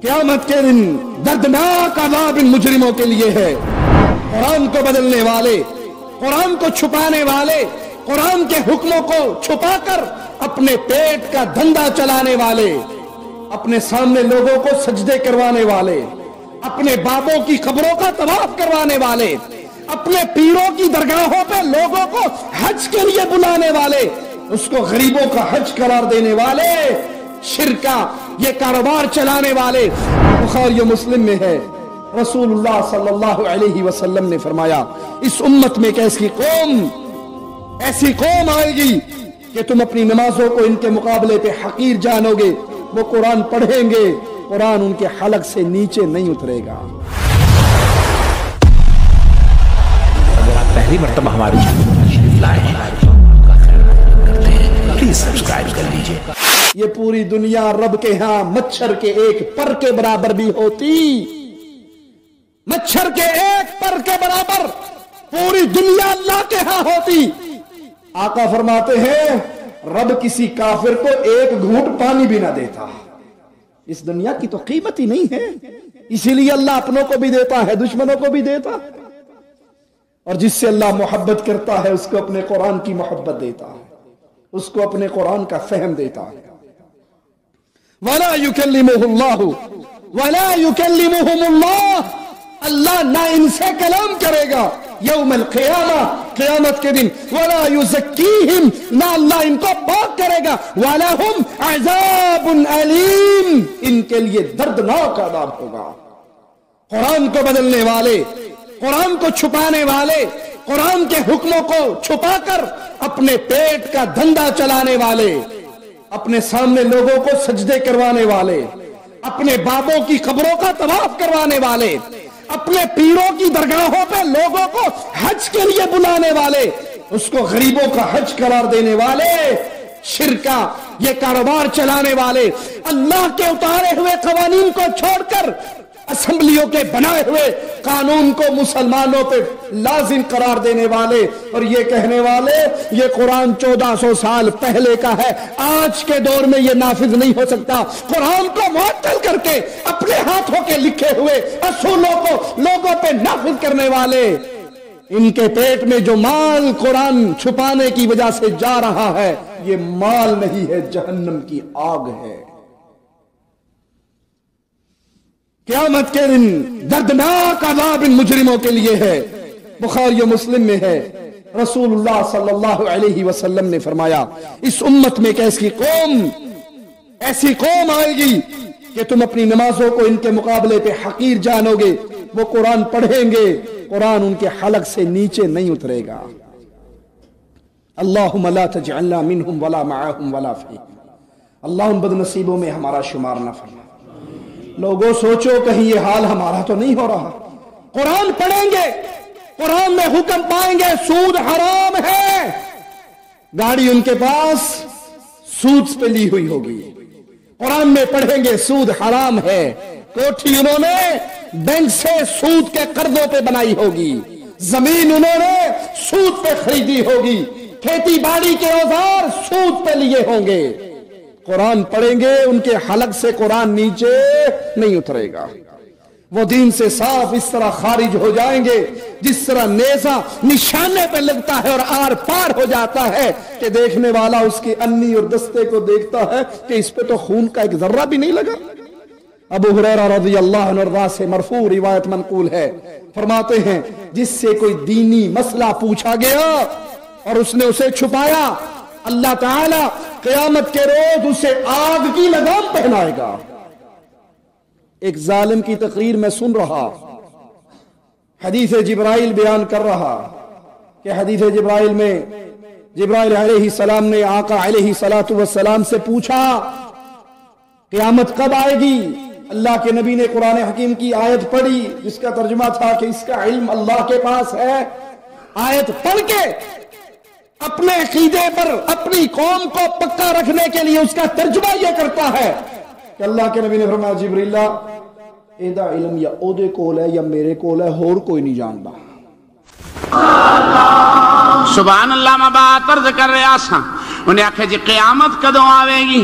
قیامت کے دن دردناک عذاب ان مجرموں کے لیے ہے۔ قرآن کو بدلنے والے، قرآن کو چھپانے والے، قرآن کے حکموں کو چھپا کر اپنے پیٹ کا دھندا چلانے والے، اپنے سامنے لوگوں کو سجدے کروانے والے، اپنے بابوں کی قبروں کا طواف کروانے والے، اپنے پیروں کی درگاہوں پہ لوگوں کو حج کے لیے بلانے والے، اس کو غریبوں کا حج قرار دینے والے، شرک کا یہ کاروبار چلانے والے۔ بخاری و مسلم میں ہے، رسول اللہ صلی اللہ علیہ وسلم نے فرمایا، اس امت میں ایک ایسی قوم آئے گی کہ تم اپنی نمازوں کو ان کے مقابلے پہ حقیر جانو گے۔ وہ قرآن پڑھیں گے، قرآن ان کے حلق سے نیچے نہیں اترے گا۔ اگر آپ پہلی مرتبہ ہمارے چینل پر تشریف لائے ہیں تو کا خیر کرتے ہیں، پلیز سبسکرائب کر لیجئے۔ یہ پوری دنیا رب کے ہاں مچھر کے ایک پر کے برابر بھی ہوتی، مچھر کے ایک پر کے برابر پوری دنیا اللہ کے ہاں ہوتی۔ آقا فرماتے ہیں رب کسی کافر کو ایک گھونٹ پانی بھی نہ دیتا۔ اس دنیا کی تو قیمت ہی نہیں ہے، اسی لیے اللہ اپنوں کو بھی دیتا ہے، دشمنوں کو بھی دیتا، اور جس سے اللہ محبت کرتا ہے اس کو اپنے قرآن کی محبت دیتا ہے، اس کو اپنے قرآن کا فہم دیتا ہے۔ وَلَا يُكَلِّمُهُ اللَّهُ وَلَا يُكَلِّمُهُمُ اللَّهُ، اللہ نہ ان سے کلام کرے گا یوم القیامہ، قیامت کے دن۔ وَلَا يُزَكِّيهِمْ، نہ اللہ ان کو پاک کرے گا۔ وَلَهُمْ عَذَابٌ أَلِيمٌ، ان کے لیے دردناک عذاب ہوگا۔ قرآن کو بدلنے والے، قرآن کو چھپانے والے، قرآن کے حکموں کو چھپا کر اپنے پیٹ کا دھندا چلانے والے، اپنے سامنے لوگوں کو سجدے کروانے والے، اپنے بابوں کی قبروں کا طواف کروانے والے، اپنے پیروں کی درگاہوں پہ لوگوں کو حج کے لیے بلانے والے، اس کو غریبوں کا حج قرار دینے والے، شرک کا یہ کاروبار چلانے والے، اللہ کے اتارے ہوئے قوانین کو چھوڑ کر اسمبلیوں کے بنائے ہوئے قانون کو مسلمانوں پہ لازم قرار دینے والے، اور یہ کہنے والے یہ قرآن 1400 سال پہلے کا ہے، آج کے دور میں یہ نافذ نہیں ہو سکتا۔ قرآن کو معطل کر کے اپنے ہاتھوں کے لکھے ہوئے اصولوں کو لوگوں پہ نافذ کرنے والے، ان کے پیٹ میں جو مال قرآن چھپانے کی وجہ سے جا رہا ہے یہ مال نہیں ہے، جہنم کی آگ ہے۔ قیامت کے دن دردناک عذاب ان مجرموں کے لیے ہے۔ بخاری و مسلم میں ہے، رسول اللہ صلی اللہ علیہ وسلم نے فرمایا، اس امت میں ایک ایسی قوم آئے گی کہ تم اپنی نمازوں کو ان کے مقابلے پہ حقیر جانو گے۔ وہ قرآن پڑھیں گے، قرآن ان کے حلق سے نیچے نہیں اترے گا۔ اللہم لا تجعلنا منہم ولا معاہم ولا فیہم، اللہ ان بد نصیبوں میں ہمارا شمار نہ فرما۔ لوگوں سوچو کہیں یہ حال ہمارا تو نہیں ہو رہا۔ قرآن پڑھیں گے، قرآن میں حکم پائیں گے سود حرام ہے، گاڑی ان کے پاس سود پہ لی ہوئی ہوگی، قرآن میں پڑھیں گے سود حرام ہے، کوٹھی انہوں نے بینک سے سود کے قرضوں پہ بنائی ہوگی، زمین انہوں نے سود پہ خریدی ہوگی، کھیتی باڑی کے اوزار سود پہ لیے ہوں گے۔ قرآن پڑھیں گے ان کے حلق سے قرآن نیچے نہیں اترے گا، وہ دین سے صاف اس طرح خارج ہو جائیں گے جس طرح نیزہ نشانے پہ لگتا ہے اور آر پار ہو جاتا ہے کہ دیکھنے والا اس کی انی اور دستے کو دیکھتا ہے کہ اس پہ تو خون کا ایک ذرہ بھی نہیں لگا۔ ابو ہریرہ رضی اللہ عنہ سے مرفوع روایت منقول ہے، فرماتے ہیں جس سے کوئی دینی مسئلہ پوچھا گیا اور اس نے اسے چھپایا، اللہ تعالی قیامت کے روز اسے آگ کی لگام پہنائے گا۔ ایک ظالم کی تقریر میں سن رہا، حدیث جبرائیل بیان کر رہا کہ حدیث جبرائیل میں جبرائیل علیہ السلام نے آقا علیہ السلام سے پوچھا قیامت کب آئے گی؟ اللہ کے نبی نے قرآن حکیم کی آیت پڑھی جس کا ترجمہ تھا کہ اس کا علم اللہ کے پاس ہے۔ آیت پڑھ کے اپنے عقیدے پر اپنی قوم کو پکا رکھنے کے لیے اس کا ترجمہ یہ کرتا ہے کہ اللہ کے نبی نے فرمایا جبریل ایدہ علم یا او دے کول ہے یا میرے کول ہے، اور کوئی نہیں جانتا۔ سبحان اللہ، میں بات عرض کر رہا سا، انہیں آکھے جی قیامت کدوں آوے گی؟